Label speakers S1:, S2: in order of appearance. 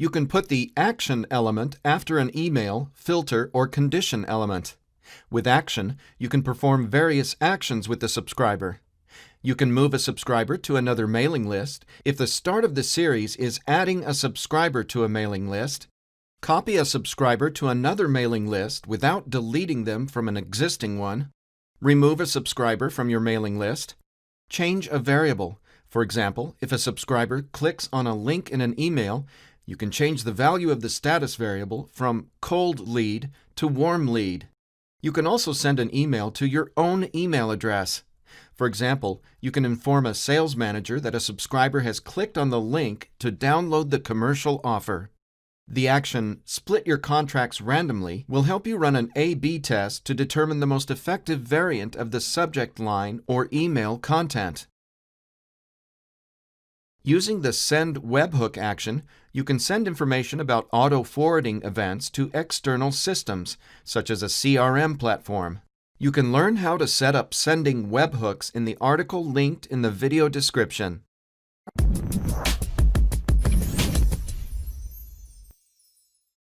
S1: You can put the action element after an email, filter, or condition element. With action, you can perform various actions with the subscriber. You can move a subscriber to another mailing list if the start of the series is adding a subscriber to a mailing list, copy a subscriber to another mailing list without deleting them from an existing one, remove a subscriber from your mailing list, change a variable. For example, if a subscriber clicks on a link in an email, you can change the value of the status variable from cold lead to warm lead. You can also send an email to your own email address. For example, you can inform a sales manager that a subscriber has clicked on the link to download the commercial offer. The action "Split your contracts randomly" will help you run an A/B test to determine the most effective variant of the subject line or email content. Using the Send webhook action, you can send information about auto-forwarding events to external systems, such as a CRM platform. You can learn how to set up sending webhooks in the article linked in the video description.